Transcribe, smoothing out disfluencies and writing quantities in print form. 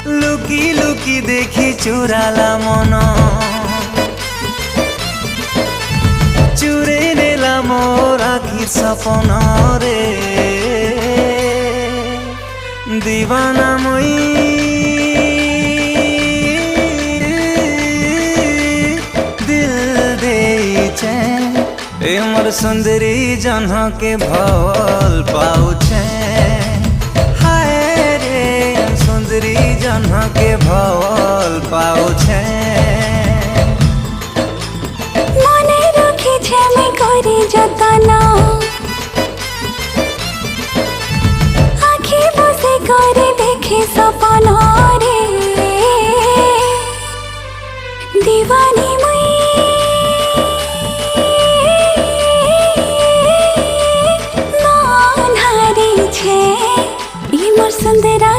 লুকি লুকি দেখি চুরালা মন, চুরে নেলাম মোর আখির সপন রে। দিবানা মই দিল দেইছে, ए मोर सुंदरी जन्ह के भल पाउछे। हाय रे सुंदरी जन्ह के भल पाउछे। मने रखिछे मैं करी जतन, आँखि बसे करे देखे सपन रे। दीवानी मुई मन हारी छे, ई मोर सुंदरा